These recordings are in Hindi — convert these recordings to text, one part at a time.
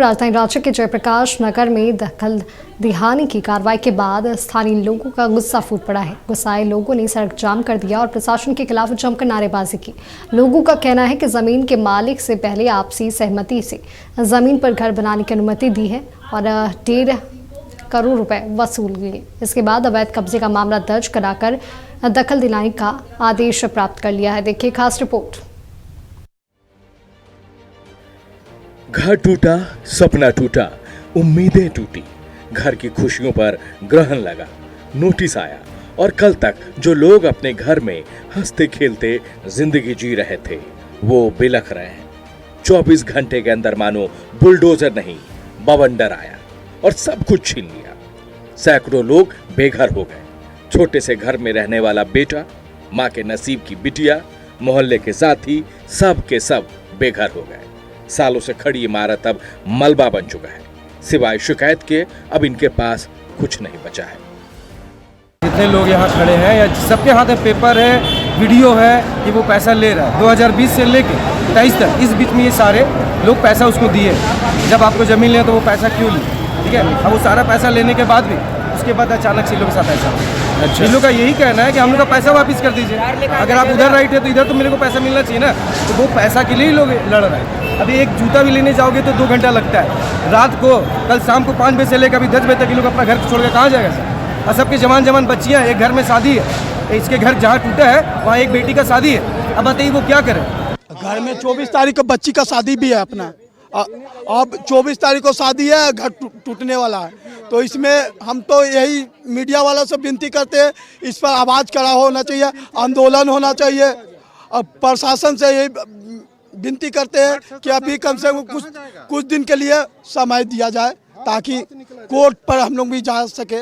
राजधानी रांची के जयप्रकाश नगर में दखल दिहानी की कार्रवाई के बाद स्थानीय लोगों का गुस्सा फूट पड़ा है। गुस्साए लोगों ने सड़क जाम कर दिया और प्रशासन के खिलाफ जमकर नारेबाजी की। लोगों का कहना है कि जमीन के मालिक से पहले आपसी सहमति से जमीन पर घर बनाने की अनुमति दी है और 1.5 करोड़ रुपए वसूल लिए। इसके बाद अवैध कब्जे का मामला दर्ज कराकर दखल दिलाने का आदेश प्राप्त कर लिया है। देखिए खास रिपोर्ट। घर टूटा, सपना टूटा, उम्मीदें टूटी, घर की खुशियों पर ग्रहण लगा, नोटिस आया और कल तक जो लोग अपने घर में हंसते खेलते जिंदगी जी रहे थे वो बिलख रहे हैं। 24 घंटे के अंदर मानो बुलडोजर नहीं बवंडर आया और सब कुछ छीन लिया। सैकड़ों लोग बेघर हो गए। छोटे से घर में रहने वाला बेटा, माँ के नसीब की बिटिया, मोहल्ले के साथी, सब के सब बेघर हो गए। सालों से खड़ी इमारत अब मलबा बन चुका है। सिवाय शिकायत के अब इनके पास कुछ नहीं बचा है। जितने लोग यहाँ खड़े हैं या सबके हाथ में पेपर है, वीडियो है कि वो पैसा ले रहा है 2020 से लेके 23 तक, इस बीच में ये सारे लोग पैसा उसको दिए। जब आपको जमीन लें तो वो पैसा क्यों लिए, ठीक है। अब वो सारा पैसा लेने के बाद भी उसके बाद अचानक से लोग के साथ ऐसा। अच्छा। इन लोग का यही कहना है कि हम लोग का पैसा वापस कर दीजिए। अगर आप उधर राइट है तो इधर तो मेरे को पैसा मिलना चाहिए ना। तो वो पैसा के लिए ही लोग लड़ रहे हैं। अभी एक जूता भी लेने जाओगे तो 2 घंटा लगता है। रात को कल शाम को 5 बजे से लेकर अभी 10 बजे तक ये लोग अपना घर छोड़ के कहाँ जाएगा सर। और सबके जवान बच्चियाँ, एक घर में शादी है, इसके घर जहाँ टूटा है वहाँ एक बेटी का शादी है। अब बताइए वो क्या करे। घर में 24 तारीख को बच्ची का शादी भी है अपना। अब 24 तारीख को शादी है, घर टूटने वाला है। तो इसमें हम तो यही मीडिया वालों से विनती करते हैं, इस पर आवाज़ खड़ा होना चाहिए, आंदोलन होना चाहिए। अब प्रशासन से यही विनती करते हैं कि अभी कम से कम कुछ दिन के लिए समय दिया जाए ताकि कोर्ट पर हम लोग भी जा सके।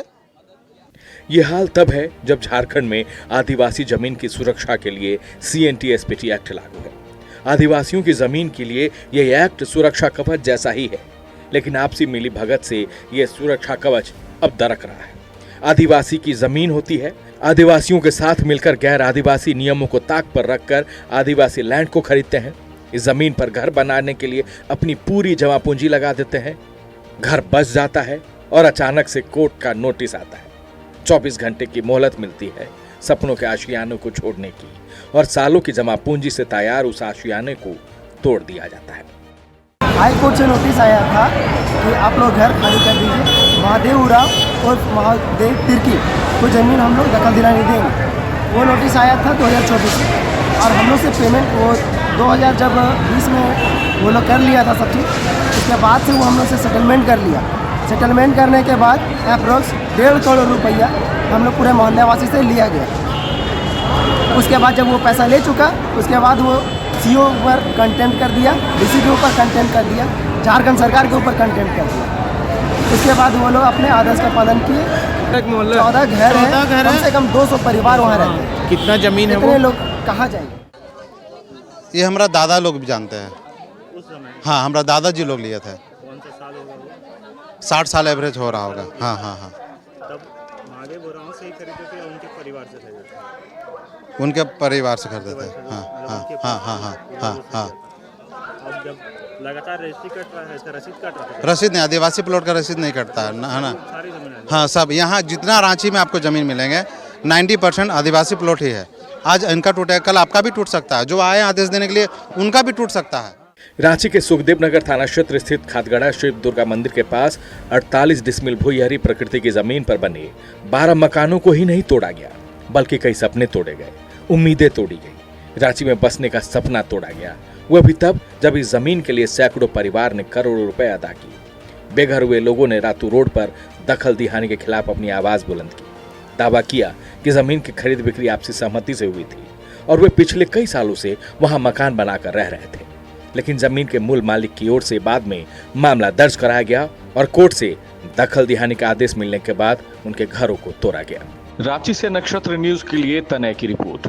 ये हाल तब है जब झारखंड में आदिवासी जमीन की सुरक्षा के लिए CNTSPT एक्ट लागू है। आदिवासियों की जमीन के लिए यह एक्ट सुरक्षा कवच जैसा ही है, लेकिन आपसी मिली भगत से यह सुरक्षा कवच अब दरक रहा है। आदिवासी की जमीन होती है, आदिवासियों के साथ मिलकर गैर आदिवासी नियमों को ताक पर रखकर आदिवासी लैंड को खरीदते हैं। इस जमीन पर घर बनाने के लिए अपनी पूरी जमा पूंजी लगा देते हैं। घर बस जाता है और अचानक से कोर्ट का नोटिस आता है। 24 घंटे की मोहलत मिलती है सपनों के आशियानों को छोड़ने की, और सालों की जमा पूंजी से तैयार उस आशियाने को तोड़ दिया जाता है। हाई कोर्ट से नोटिस आया था कि आप लोग घर खाली कर दीजिए। महादेव उरांव और महादेव तिर्की को जमीन हम लोग दखल दिलाने देंगे। वो नोटिस आया था 2024 में और हम लोग से पेमेंट वो 2020 में वो लोग कर लिया था सब चीज़। उसके बाद से वो हम लोग से सेटलमेंट कर लिया। सेटलमेंट करने के बाद अप्रोक्स 1.5 करोड़ रुपया हम लोग पूरे मोहल्लेवासी से लिया गया। उसके बाद जब वो पैसा ले चुका, उसके बाद वो CO पर कंटेम्प्ट कर दिया, DC के ऊपर कंटेम्प्ट कर दिया, झारखंड सरकार के ऊपर कंटेम्प्ट कर दिया। उसके बाद वो लोग अपने आदेश का पालन किए। 14 घर है, कम से कम 200 परिवार वहाँ रहते हैं। कितना जमीन है वो? लोग कहाँ जाएंगे? ये हमारा दादा लोग भी जानते हैं। हाँ, हमारा दादाजी लोग लिए थे। 60 साल एवरेज हो रहा होगा। हाँ हाँ हाँ। तब महादेव उरांव से ही खरीदे थे या उनके परिवार से खरीदे थे? उनके परिवार से खरीदे थे। हाँ हाँ हाँ हाँ हाँ हाँ हाँ। अब जब लगातार रजिस्ट्री कट रहा है, इसका रसीद कट रहा है? रसीद नहीं, आदिवासी प्लॉट का रसीद नहीं कटता है ना। सारी जमीन है? हाँ, सब यहाँ जितना रांची में आपको जमीन मिलेंगे 90% आदिवासी प्लॉट ही है। आज इनका टूटेगा, कल आपका भी टूट सकता है। जो आए आदेश देने के लिए उनका भी टूट सकता है। रांची के सुखदेव नगर थाना क्षेत्र स्थित खादगढ़ा शिव दुर्गा मंदिर के पास 48 डिसमिल भूयहरी प्रकृति की जमीन पर बने 12 मकानों को ही नहीं तोड़ा गया, बल्कि कई सपने तोड़े गए, उम्मीदें तोड़ी गई। रांची में बसने का सपना तोड़ा गया, वह भी तब जब इस जमीन के लिए सैकड़ों परिवार ने करोड़ों रुपए अदा किए। बेघर हुए लोगों ने रातों रोड पर दखल दिहानी के खिलाफ अपनी आवाज बुलंद की। दावा किया कि जमीन की खरीद बिक्री आपसी सहमति से हुई थी और वे पिछले कई सालों से वहां मकान बनाकर रह रहे थे। लेकिन जमीन के मूल मालिक की ओर से बाद में मामला दर्ज कराया गया और कोर्ट से दखल दिहानी का आदेश मिलने के बाद उनके घरों को तोड़ा गया। रांची से नक्षत्र न्यूज के लिए तनय की रिपोर्ट।